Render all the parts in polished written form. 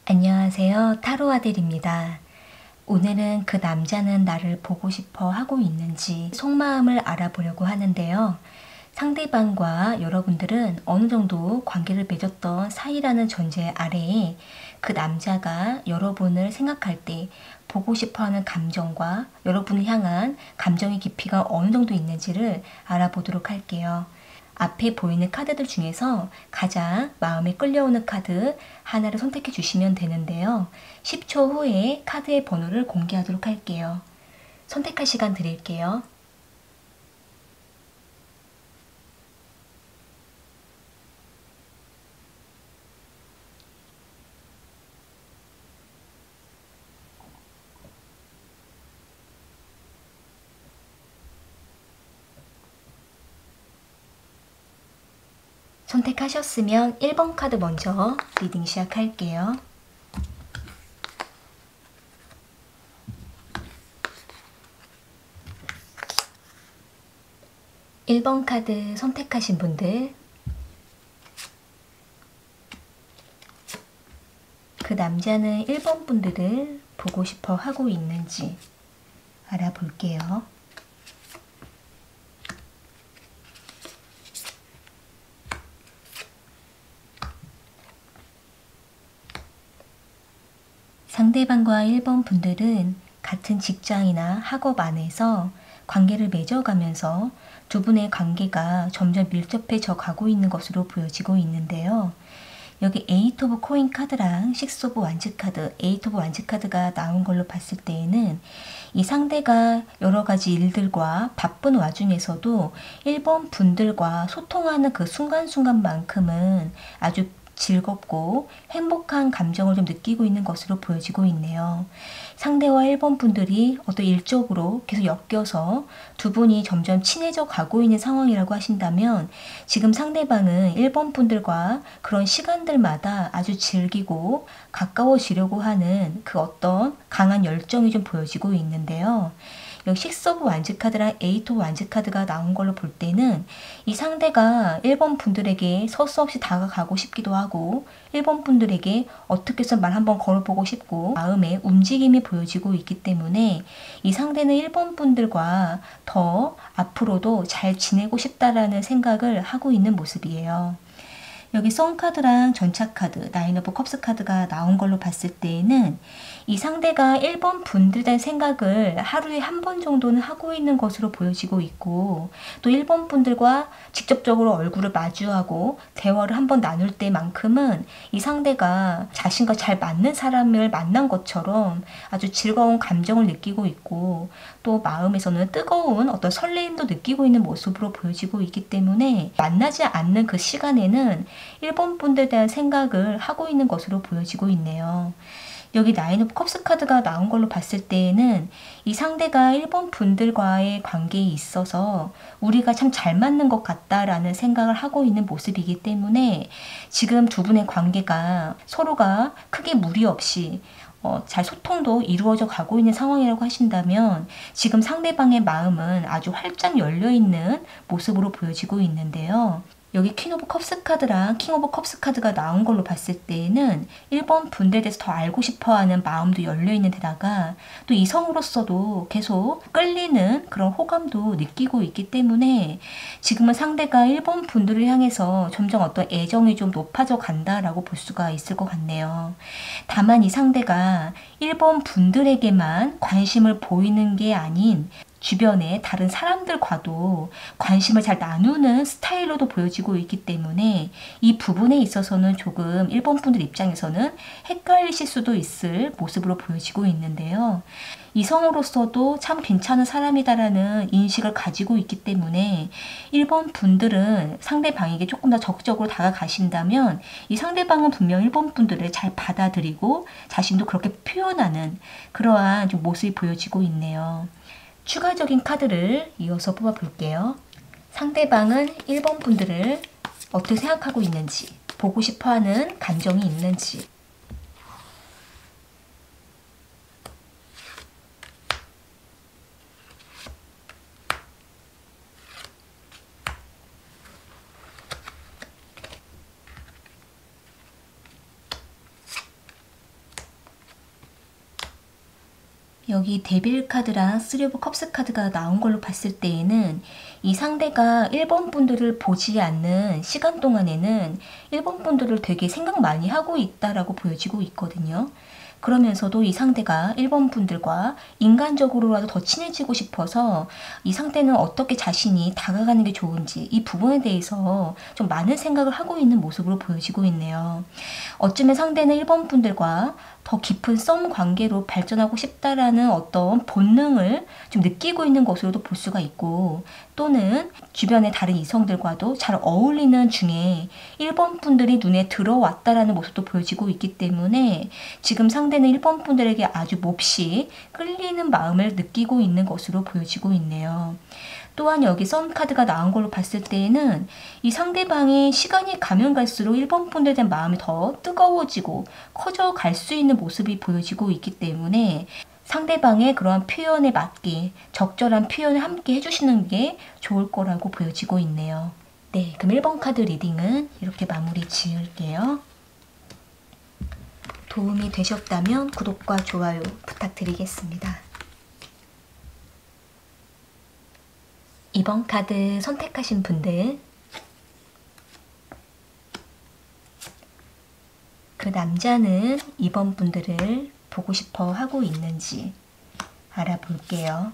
안녕하세요. 타로 아들입니다. 오늘은 그 남자는 나를 보고 싶어 하고 있는지 속마음을 알아보려고 하는데요. 상대방과 여러분들은 어느 정도 관계를 맺었던 사이라는 전제 아래에 그 남자가 여러분을 생각할 때 보고 싶어 하는 감정과 여러분을 향한 감정의 깊이가 어느 정도 있는지를 알아보도록 할게요. 앞에 보이는 카드들 중에서 가장 마음에 끌려오는 카드 하나를 선택해 주시면 되는데요. 10초 후에 카드의 번호를 공개하도록 할게요. 선택할 시간 드릴게요. 선택하셨으면 1번 카드 먼저 리딩 시작할게요. (1번) 카드 선택하신 분들, 그 남자는 1번 분들을 보고 싶어 하고 있는지 알아볼게요. 상대방과 1번 분들은 같은 직장이나 학업 안에서 관계를 맺어가면서 두 분의 관계가 점점 밀접해져 가고 있는 것으로 보여지고 있는데요. 여기 에이트 오브 코인 카드랑 식스 오브 완즈 카드, 에이트 오브 완즈 카드가 나온 걸로 봤을 때에는 이 상대가 여러 가지 일들과 바쁜 와중에서도 1번 분들과 소통하는 그 순간순간만큼은 아주 즐겁고 행복한 감정을 좀 느끼고 있는 것으로 보여지고 있네요. 상대와 1번 분들이 어떤 일적으로 계속 엮여서 두 분이 점점 친해져 가고 있는 상황이라고 하신다면 지금 상대방은 1번 분들과 그런 시간들마다 아주 즐기고 가까워지려고 하는 그 어떤 강한 열정이 좀 보여지고 있는데요. 여기 식스 오브 완즈 카드랑 에이트 오브 완즈 카드가 나온 걸로 볼 때는 이 상대가 1번 분들에게 서슴없이 다가가고 싶기도 하고 1번 분들에게 어떻게 해서 말 한번 걸어보고 싶고 마음의 움직임이 보여지고 있기 때문에 이 상대는 1번 분들과 더 앞으로도 잘 지내고 싶다라는 생각을 하고 있는 모습이에요. 여기 선 카드랑 전차 카드, 나인 오브 컵스 카드가 나온 걸로 봤을 때에는 이 상대가 1번 분들에 대한 생각을 하루에 한 번 정도는 하고 있는 것으로 보여지고 있고 또 1번 분들과 직접적으로 얼굴을 마주하고 대화를 한번 나눌 때만큼은 이 상대가 자신과 잘 맞는 사람을 만난 것처럼 아주 즐거운 감정을 느끼고 있고 또 마음에서는 뜨거운 어떤 설레임도 느끼고 있는 모습으로 보여지고 있기 때문에 만나지 않는 그 시간에는 1번 분들에 대한 생각을 하고 있는 것으로 보여지고 있네요. 여기 나인 오브 컵스 카드가 나온 걸로 봤을 때에는 이 상대가 1번 분들과의 관계에 있어서 우리가 참 잘 맞는 것 같다라는 생각을 하고 있는 모습이기 때문에 지금 두 분의 관계가 서로가 크게 무리 없이 잘 소통도 이루어져 가고 있는 상황이라고 하신다면 지금 상대방의 마음은 아주 활짝 열려있는 모습으로 보여지고 있는데요. 여기 퀸 오브 컵스 카드랑 킹 오브 컵스 카드가 나온 걸로 봤을 때에는 1번 분들에 대해서 더 알고 싶어하는 마음도 열려있는 데다가 또 이성으로서도 계속 끌리는 그런 호감도 느끼고 있기 때문에 지금은 상대가 1번 분들을 향해서 점점 어떤 애정이 좀 높아져 간다라고 볼 수가 있을 것 같네요. 다만 이 상대가 1번 분들에게만 관심을 보이는 게 아닌 주변의 다른 사람들과도 관심을 잘 나누는 스타일로도 보여지고 있기 때문에 이 부분에 있어서는 조금 1번 분들 입장에서는 헷갈리실 수도 있을 모습으로 보여지고 있는데요. 이성으로서도 참 괜찮은 사람이다라는 인식을 가지고 있기 때문에 1번 분들은 상대방에게 조금 더 적극적으로 다가가신다면 이 상대방은 분명 1번 분들을 잘 받아들이고 자신도 그렇게 표현하는 그러한 좀 모습이 보여지고 있네요. 추가적인 카드를 이어서 뽑아볼게요. 상대방은 1번 분들을 어떻게 생각하고 있는지, 보고 싶어하는 감정이 있는지, 여기 데빌 카드랑 3 오브 컵스 카드가 나온 걸로 봤을 때에는 이 상대가 1번 분들을 보지 않는 시간 동안에는 1번 분들을 되게 생각 많이 하고 있다라고 보여지고 있거든요. 그러면서도 이 상대가 1번 분들과 인간적으로라도 더 친해지고 싶어서 이 상대는 어떻게 자신이 다가가는 게 좋은지 이 부분에 대해서 좀 많은 생각을 하고 있는 모습으로 보여지고 있네요. 어쩌면 상대는 1번 분들과 더 깊은 썸 관계로 발전하고 싶다라는 어떤 본능을 좀 느끼고 있는 것으로도 볼 수가 있고 또는 주변의 다른 이성들과도 잘 어울리는 중에 1번 분들이 눈에 들어왔다라는 모습도 보여지고 있기 때문에 지금 상대는 1번 분들에게 아주 몹시 끌리는 마음을 느끼고 있는 것으로 보여지고 있네요. 또한 여기 썸 카드가 나온 걸로 봤을 때에는 이 상대방이 시간이 가면 갈수록 1번 분들에 대한 마음이 더 뜨거워지고 커져갈 수 있는 모습이 보여지고 있기 때문에 상대방의 그러한 표현에 맞게 적절한 표현을 함께 해주시는 게 좋을 거라고 보여지고 있네요. 네, 그럼 1번 카드 리딩은 이렇게 마무리 지을게요. 도움이 되셨다면 구독과 좋아요 부탁드리겠습니다. 2번 카드 선택하신 분들, 그 남자는 2번 분들을 보고 싶어 하고 있는지 알아볼게요.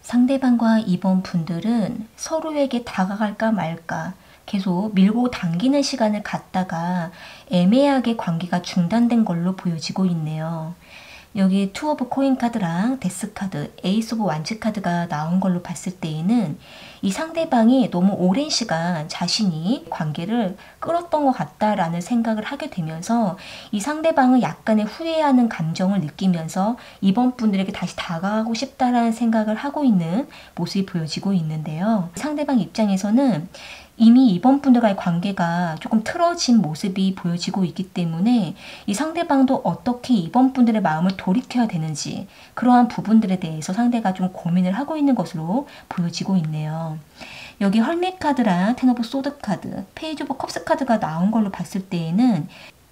상대방과 2번 분들은 서로에게 다가갈까 말까 계속 밀고 당기는 시간을 갖다가 애매하게 관계가 중단된 걸로 보여지고 있네요. 여기 투 오브 코인 카드랑 데스 카드, 에이스 오브 완즈 카드가 나온 걸로 봤을 때에는 이 상대방이 너무 오랜 시간 자신이 관계를 끌었던 것 같다라는 생각을 하게 되면서 이 상대방은 약간의 후회하는 감정을 느끼면서 이번 분들에게 다시 다가가고 싶다라는 생각을 하고 있는 모습이 보여지고 있는데요. 상대방 입장에서는 이미 이번 분들과의 관계가 조금 틀어진 모습이 보여지고 있기 때문에 이 상대방도 어떻게 이번 분들의 마음을 돌이켜야 되는지 그러한 부분들에 대해서 상대가 좀 고민을 하고 있는 것으로 보여지고 있네요. 여기 헐밋 카드랑 텐 오브 소드 카드, 페이지 오브 컵스 카드가 나온 걸로 봤을 때에는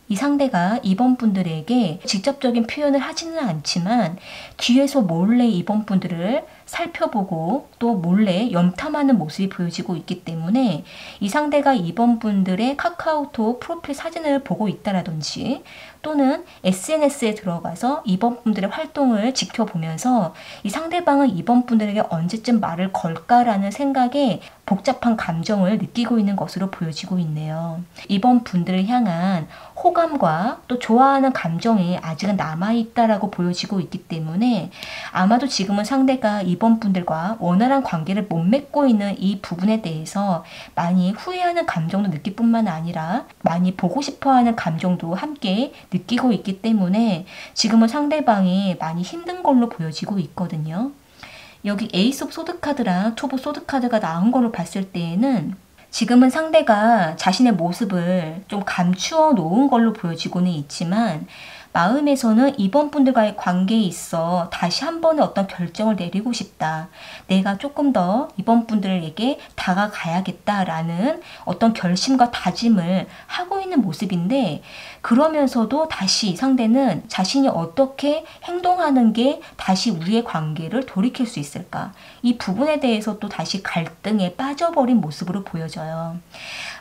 이 상대가 이번 분들에게 직접적인 표현을 하지는 않지만 뒤에서 몰래 이번 분들을 살펴보고 또 몰래 염탐하는 모습이 보여지고 있기 때문에 이 상대가 이번 분들의 카카오톡 프로필 사진을 보고 있다라든지 또는 SNS에 들어가서 이번 분들의 활동을 지켜보면서 이 상대방은 이번 분들에게 언제쯤 말을 걸까라는 생각에 복잡한 감정을 느끼고 있는 것으로 보여지고 있네요. 이번 분들을 향한 호감과 또 좋아하는 감정이 아직은 남아있다라고 보여지고 있기 때문에 아마도 지금은 상대가 이번 분들과 원활한 관계를 못 맺고 있는 이 부분에 대해서 많이 후회하는 감정도 느낄 뿐만 아니라 많이 보고 싶어하는 감정도 함께 느끼고 있기 때문에 지금은 상대방이 많이 힘든 걸로 보여지고 있거든요. 여기 에이스 오브 소드 카드랑 투 오브 소드 카드가 나온 걸로 봤을 때에는 지금은 상대가 자신의 모습을 좀 감추어 놓은 걸로 보여지고는 있지만 마음에서는 이번 분들과의 관계에 있어 다시 한 번의 어떤 결정을 내리고 싶다. 내가 조금 더 이번 분들에게 다가가야겠다라는 어떤 결심과 다짐을 하고 있는 모습인데, 그러면서도 다시 이 상대는 자신이 어떻게 행동하는 게 다시 우리의 관계를 돌이킬 수 있을까? 이 부분에 대해서 또 다시 갈등에 빠져버린 모습으로 보여져요.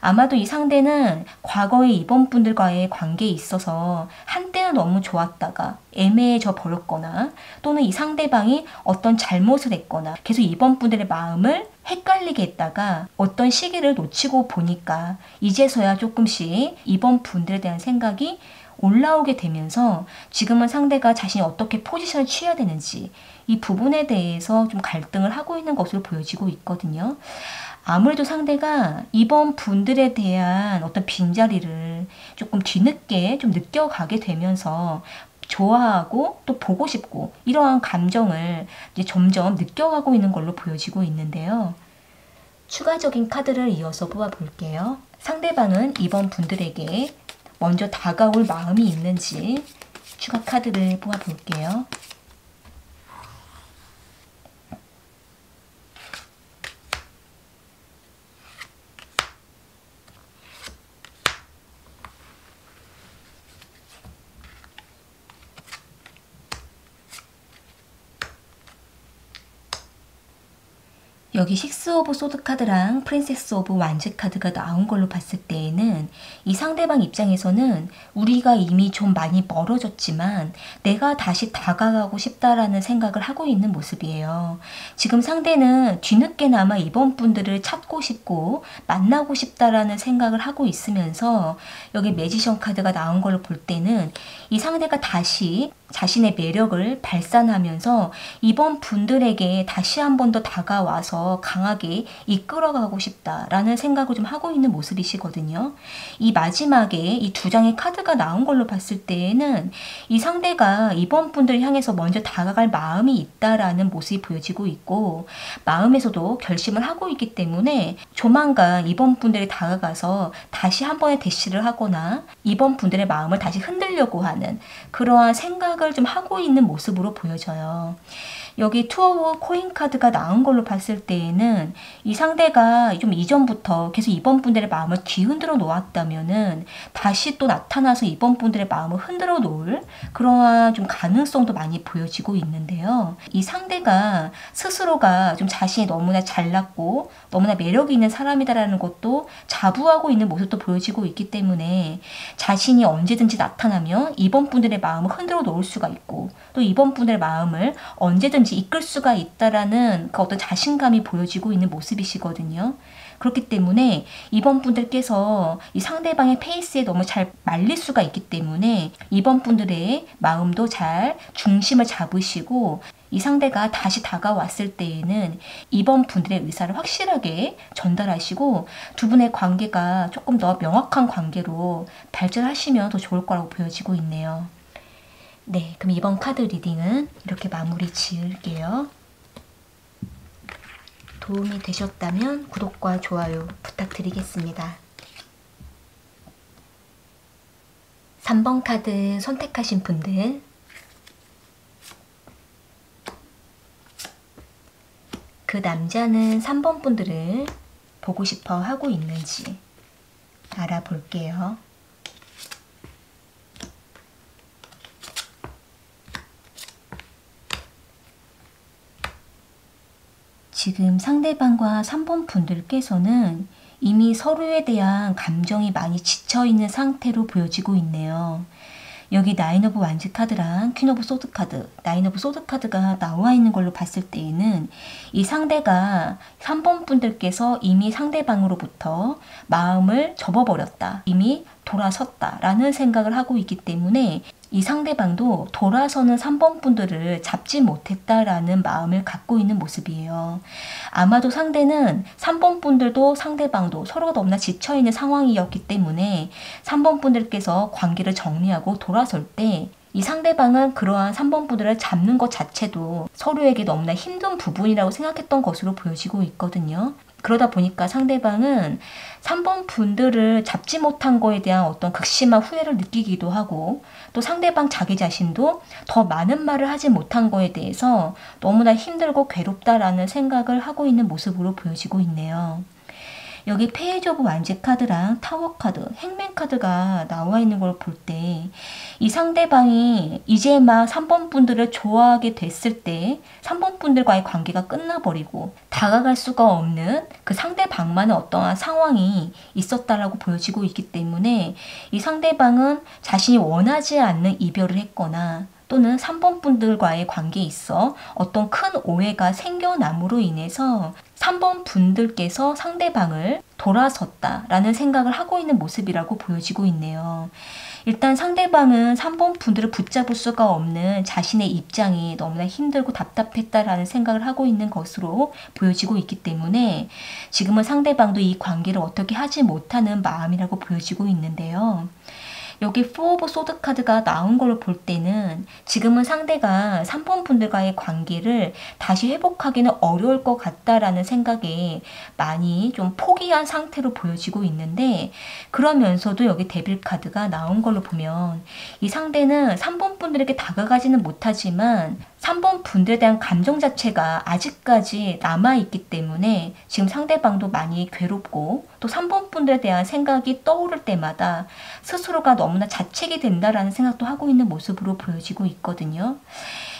아마도 이 상대는 과거의 이번 분들과의 관계에 있어서 한때는 너무 좋았다가 애매해져 버렸거나, 또는 이 상대방이 어떤 잘못을 했거나 계속 이번 분들의 마음을 헷갈리게 했다가 어떤 시기를 놓치고 보니까 이제서야 조금씩 이번 분들에 대한 생각이 올라오게 되면서 지금은 상대가 자신이 어떻게 포지션을 취해야 되는지 이 부분에 대해서 좀 갈등을 하고 있는 것으로 보여지고 있거든요. 아무래도 상대가 이번 분들에 대한 어떤 빈자리를 조금 뒤늦게 좀 느껴가게 되면서 좋아하고 또 보고 싶고 이러한 감정을 이제 점점 느껴가고 있는 걸로 보여지고 있는데요. 추가적인 카드를 이어서 뽑아볼게요. 상대방은 이번 분들에게 먼저 다가올 마음이 있는지 추가 카드를 뽑아볼게요. 여기 식스 오브 소드 카드랑 프린세스 오브 완즈 카드가 나온 걸로 봤을 때에는 이 상대방 입장에서는 우리가 이미 좀 많이 멀어졌지만 내가 다시 다가가고 싶다라는 생각을 하고 있는 모습이에요. 지금 상대는 뒤늦게나마 이번 분들을 찾고 싶고 만나고 싶다라는 생각을 하고 있으면서 여기 매지션 카드가 나온 걸로 볼 때는 이 상대가 다시 자신의 매력을 발산하면서 이번 분들에게 다시 한 번 더 다가와서 강하게 이끌어가고 싶다라는 생각을 좀 하고 있는 모습이시거든요. 이 마지막에 이 두 장의 카드가 나온 걸로 봤을 때에는 이 상대가 이번 분들을 향해서 먼저 다가갈 마음이 있다라는 모습이 보여지고 있고, 마음에서도 결심을 하고 있기 때문에 조만간 이번 분들이 다가가서 다시 한 번의 대시를 하거나 이번 분들의 마음을 다시 흔들려고 하는 그러한 생각을 좀 하고 있는 모습으로 보여져요. 여기 투어 오브 코인 카드가 나온 걸로 봤을 때에는 이 상대가 좀 이전부터 계속 이번 분들의 마음을 뒤흔들어 놓았다면은 다시 또 나타나서 이번 분들의 마음을 흔들어 놓을 그러한 좀 가능성도 많이 보여지고 있는데요. 이 상대가 스스로가 좀 자신이 너무나 잘났고 너무나 매력이 있는 사람이다라는 것도 자부하고 있는 모습도 보여지고 있기 때문에 자신이 언제든지 나타나면 이번 분들의 마음을 흔들어 놓을 수가 있고 또 이번 분들의 마음을 언제든지 이끌 수가 있다라는 그 어떤 자신감이 보여지고 있는 모습이시거든요. 그렇기 때문에 이번 분들께서 이 상대방의 페이스에 너무 잘 말릴 수가 있기 때문에 이번 분들의 마음도 잘 중심을 잡으시고 이 상대가 다시 다가왔을 때에는 이번 분들의 의사를 확실하게 전달하시고 두 분의 관계가 조금 더 명확한 관계로 발전하시면 더 좋을 거라고 보여지고 있네요. 네, 그럼 이번 카드 리딩은 이렇게 마무리 지을게요. 도움이 되셨다면 구독과 좋아요 부탁드리겠습니다. 3번 카드 선택하신 분들, 그 남자는 3번 분들을 보고 싶어 하고 있는지 알아볼게요. 지금 상대방과 3번 분들께서는 이미 서로에 대한 감정이 많이 지쳐있는 상태로 보여지고 있네요. 여기 나인 오브 완즈 카드랑 퀸 오브 소드 카드, 나인 오브 소드 카드가 나와 있는 걸로 봤을 때에는 이 상대가 3번 분들께서 이미 상대방으로부터 마음을 접어버렸다, 이미 돌아섰다 라는 생각을 하고 있기 때문에 이 상대방도 돌아서는 3번 분들을 잡지 못했다라는 마음을 갖고 있는 모습이에요. 아마도 상대는 3번 분들도 상대방도 서로가 너무나 지쳐있는 상황이었기 때문에 3번 분들께서 관계를 정리하고 돌아설 때 이 상대방은 그러한 3번 분들을 잡는 것 자체도 서로에게 너무나 힘든 부분이라고 생각했던 것으로 보여지고 있거든요. 그러다 보니까 상대방은 3번 분들을 잡지 못한 거에 대한 어떤 극심한 후회를 느끼기도 하고, 또 상대방 자기 자신도 더 많은 말을 하지 못한 거에 대해서 너무나 힘들고 괴롭다라는 생각을 하고 있는 모습으로 보여지고 있네요. 여기 페이지 오브 완즈 카드랑 타워 카드, 행맨 카드가 나와 있는 걸 볼 때 이 상대방이 이제 막 3번 분들을 좋아하게 됐을 때 3번 분들과의 관계가 끝나버리고 다가갈 수가 없는 그 상대방만의 어떠한 상황이 있었다라고 보여지고 있기 때문에 이 상대방은 자신이 원하지 않는 이별을 했거나 또는 3번 분들과의 관계에 있어 어떤 큰 오해가 생겨남으로 인해서 3번 분들께서 상대방을 돌아섰다라는 생각을 하고 있는 모습이라고 보여지고 있네요. 일단 상대방은 3번 분들을 붙잡을 수가 없는 자신의 입장이 너무나 힘들고 답답했다라는 생각을 하고 있는 것으로 보여지고 있기 때문에 지금은 상대방도 이 관계를 어떻게 하지 못하는 마음이라고 보여지고 있는데요. 여기 4 오브 소드 카드가 나온 걸로 볼 때는 지금은 상대가 3번 분들과의 관계를 다시 회복하기는 어려울 것 같다라는 생각에 많이 좀 포기한 상태로 보여지고 있는데, 그러면서도 여기 데빌 카드가 나온 걸로 보면 이 상대는 3번 분들에게 다가가지는 못하지만 3번 분들에 대한 감정 자체가 아직까지 남아있기 때문에 지금 상대방도 많이 괴롭고, 또 3번 분들에 대한 생각이 떠오를 때마다 스스로가 너무나 자책이 된다라는 생각도 하고 있는 모습으로 보여지고 있거든요.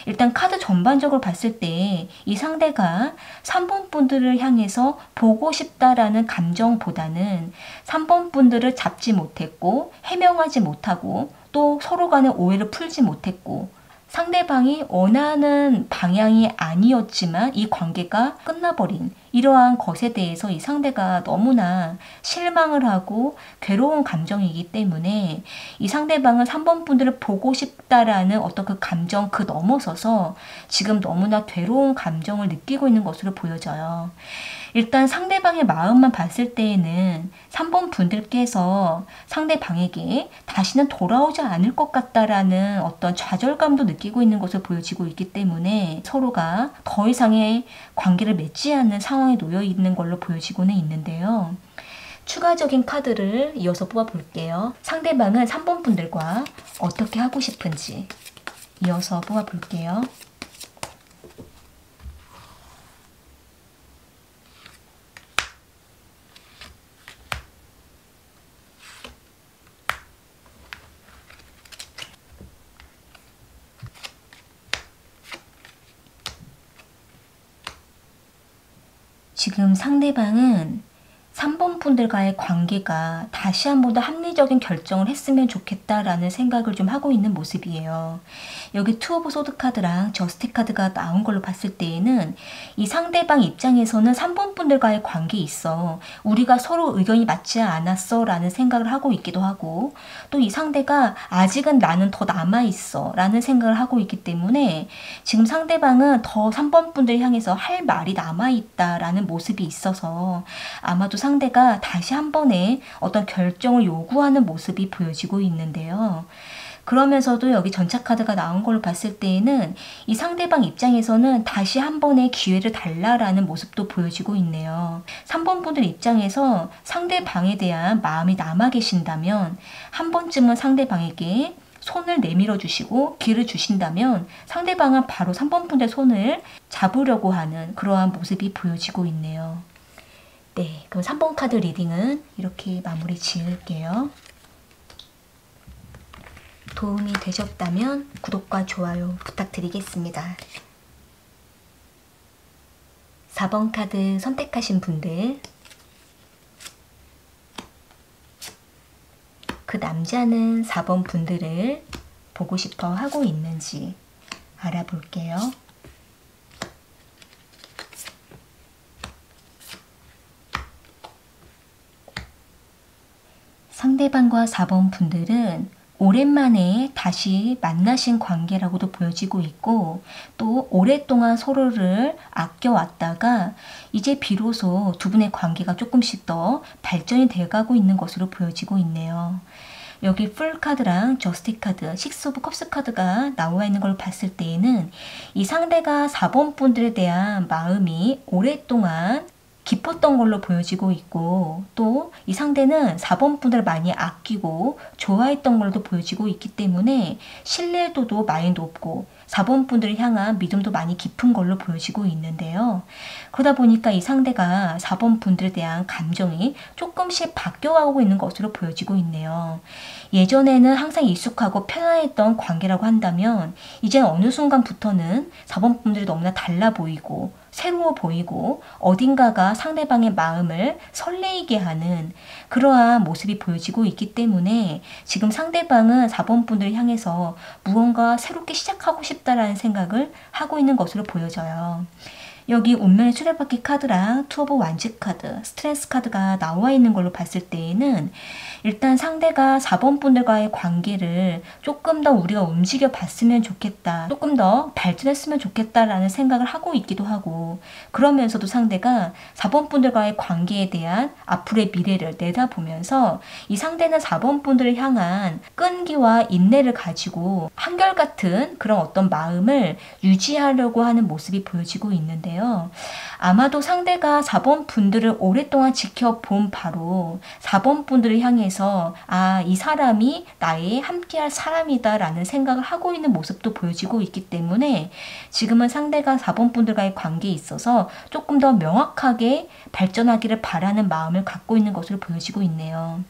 일단 카드 전반적으로 봤을 때 이 상대가 3번 분들을 향해서 보고 싶다라는 감정보다는 3번 분들을 잡지 못했고 해명하지 못하고 또 서로 간의 오해를 풀지 못했고 상대방이 원하는 방향이 아니었지만 이 관계가 끝나버린 이러한 것에 대해서 이 상대가 너무나 실망을 하고 괴로운 감정이기 때문에 이 상대방은 3번 분들을 보고 싶다라는 어떤 그 감정 그 넘어서서 지금 너무나 괴로운 감정을 느끼고 있는 것으로 보여져요. 일단 상대방의 마음만 봤을 때에는 3번 분들께서 상대방에게 다시는 돌아오지 않을 것 같다라는 어떤 좌절감도 느끼고 있는 것으로 보여지고 있기 때문에 서로가 더 이상의 관계를 맺지 않는 상황에 놓여 있는 걸로 보여지고는 있는데요. 추가적인 카드를 이어서 뽑아볼게요. 상대방은 3번 분들과 어떻게 하고 싶은지 이어서 뽑아볼게요. 지금 상대방은 3번 분들과의 관계가 다시 한 번 더 합리적인 결정을 했으면 좋겠다라는 생각을 좀 하고 있는 모습이에요. 여기 2 오브 소드 카드랑 저스티 카드가 나온 걸로 봤을 때에는 이 상대방 입장에서는 3번 분들과의 관계에 있어 우리가 서로 의견이 맞지 않았어 라는 생각을 하고 있기도 하고, 또 이 상대가 아직은 나는 더 남아있어 라는 생각을 하고 있기 때문에 지금 상대방은 더 3번 분들 향해서 할 말이 남아있다 라는 모습이 있어서 아마도 상대가 다시 한 번에 어떤 결정을 요구하는 모습이 보여지고 있는데요. 그러면서도 여기 전차 카드가 나온 걸로 봤을 때에는 이 상대방 입장에서는 다시 한 번의 기회를 달라라는 모습도 보여지고 있네요. 3번 분들 입장에서 상대방에 대한 마음이 남아 계신다면 한 번쯤은 상대방에게 손을 내밀어 주시고 기회를 주신다면 상대방은 바로 3번 분의 손을 잡으려고 하는 그러한 모습이 보여지고 있네요. 네, 그럼 3번 카드 리딩은 이렇게 마무리 지을게요. 도움이 되셨다면 구독과 좋아요 부탁드리겠습니다. 4번 카드 선택하신 분들, 그 남자는 4번 분들을 보고 싶어 하고 있는지 알아볼게요. 상대방과 4번 분들은 오랜만에 다시 만나신 관계라고도 보여지고 있고, 또 오랫동안 서로를 아껴왔다가 이제 비로소 두 분의 관계가 조금씩 더 발전이 돼가고 있는 것으로 보여지고 있네요. 여기 풀 카드랑 저스티 카드, 6 오브 컵스 카드가 나와 있는 걸 봤을 때에는 이 상대가 4번 분들에 대한 마음이 오랫동안 깊었던 걸로 보여지고 있고, 또 이 상대는 4번 분들을 많이 아끼고 좋아했던 걸로 보여지고 있기 때문에 신뢰도도 많이 높고 4번 분들을 향한 믿음도 많이 깊은 걸로 보여지고 있는데요. 그러다 보니까 이 상대가 4번 분들에 대한 감정이 조금씩 바뀌어가고 있는 것으로 보여지고 있네요. 예전에는 항상 익숙하고 편안했던 관계라고 한다면 이제는 어느 순간부터는 4번 분들이 너무나 달라 보이고 새로워 보이고 어딘가가 상대방의 마음을 설레이게 하는 그러한 모습이 보여지고 있기 때문에 지금 상대방은 4번 분들을 향해서 무언가 새롭게 시작하고 싶다라는 생각을 하고 있는 것으로 보여져요. 여기 운명의 수레바퀴 카드랑 투 오브 완즈 카드, 스트레스 카드가 나와 있는 걸로 봤을 때에는 일단 상대가 4번 분들과의 관계를 조금 더 우리가 움직여 봤으면 좋겠다, 조금 더 발전했으면 좋겠다라는 생각을 하고 있기도 하고, 그러면서도 상대가 4번 분들과의 관계에 대한 앞으로의 미래를 내다보면서 이 상대는 4번 분들을 향한 끈기와 인내를 가지고 한결같은 그런 어떤 마음을 유지하려고 하는 모습이 보여지고 있는데요. 아마도 상대가 4번 분들을 오랫동안 지켜본 바로 4번 분들을 향해서 이 사람이 나의 함께할 사람이다 라는 생각을 하고 있는 모습도 보여지고 있기 때문에 지금은 상대가 4번 분들과의 관계에 있어서 조금 더 명확하게 발전하기를 바라는 마음을 갖고 있는 것으로 보여지고 있네요.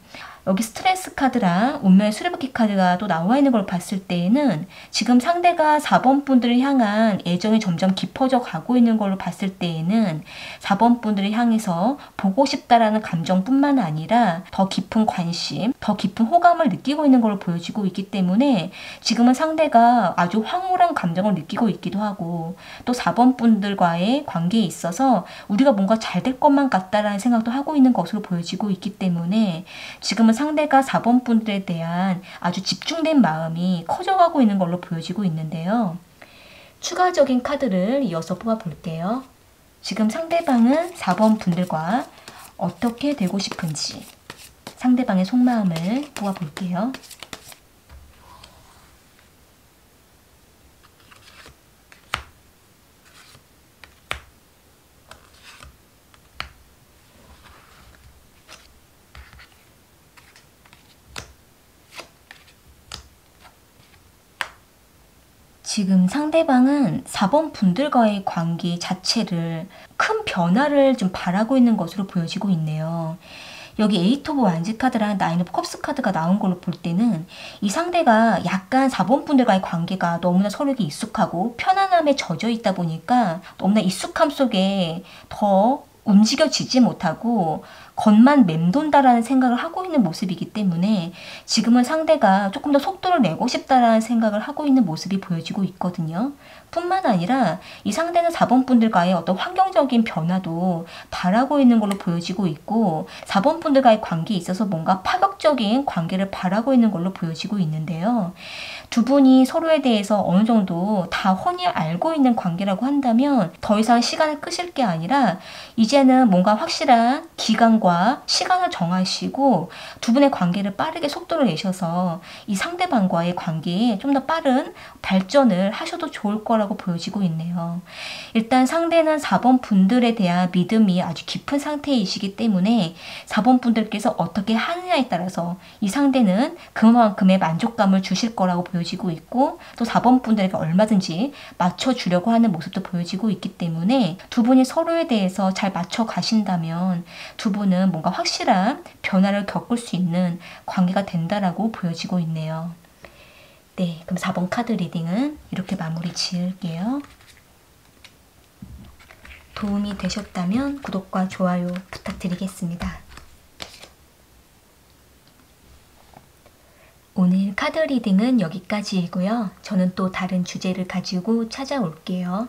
여기 스트레스 카드랑 운명의 수레바퀴 카드가 또 나와 있는 걸 봤을 때에는 지금 상대가 4번 분들을 향한 애정이 점점 깊어져 가고 있는 걸로 봤을 때에는 4번 분들을 향해서 보고 싶다라는 감정뿐만 아니라 더 깊은 관심, 더 깊은 호감을 느끼고 있는 걸로 보여지고 있기 때문에 지금은 상대가 아주 황홀한 감정을 느끼고 있기도 하고, 또 4번 분들과의 관계에 있어서 우리가 뭔가 잘 될 것만 같다라는 생각도 하고 있는 것으로 보여지고 있기 때문에 지금은 상대가 4번 분들에 대한 아주 집중된 마음이 커져가고 있는 걸로 보여지고 있는데요. 추가적인 카드를 이어서 뽑아볼게요. 지금 상대방은 4번 분들과 어떻게 되고 싶은지 상대방의 속마음을 뽑아볼게요. 지금 상대방은 4번 분들과의 관계 자체를 큰 변화를 좀 바라고 있는 것으로 보여지고 있네요. 여기 에이트 오브 완즈 카드랑 나인 오브 컵스 카드가 나온 걸로 볼 때는 이 상대가 약간 4번 분들과의 관계가 너무나 서로에게 익숙하고 편안함에 젖어 있다 보니까 너무나 익숙함 속에 더 움직여지지 못하고 겉만 맴돈다라는 생각을 하고 있는 모습이기 때문에 지금은 상대가 조금 더 속도를 내고 싶다라는 생각을 하고 있는 모습이 보여지고 있거든요. 뿐만 아니라 이 상대는 4번 분들과의 어떤 환경적인 변화도 바라고 있는 걸로 보여지고 있고 4번 분들과의 관계에 있어서 뭔가 파격적인 관계를 바라고 있는 걸로 보여지고 있는데요. 두 분이 서로에 대해서 어느 정도 다 훤히 알고 있는 관계라고 한다면 더 이상 시간을 끄실 게 아니라 이제는 뭔가 확실한 기간과 시간을 정하시고 두 분의 관계를 빠르게 속도를 내셔서 이 상대방과의 관계에 좀 더 빠른 발전을 하셔도 좋을 거라고 보여지고 있네요. 일단 상대는 4번 분들에 대한 믿음이 아주 깊은 상태이시기 때문에 4번 분들께서 어떻게 하느냐에 따라서 이 상대는 그만큼의 만족감을 주실 거라고 보여지고 있고 또 4번 분들에게 얼마든지 맞춰주려고 하는 모습도 보여지고 있기 때문에 두 분이 서로에 대해서 잘 맞춰 가신다면 두 분은 뭔가 확실한 변화를 겪을 수 있는 관계가 된다라고 보여지고 있네요. 네, 그럼 4번 카드 리딩은 이렇게 마무리 지을게요. 도움이 되셨다면 구독과 좋아요 부탁드리겠습니다. 오늘 카드 리딩은 여기까지이고요. 저는 또 다른 주제를 가지고 찾아올게요.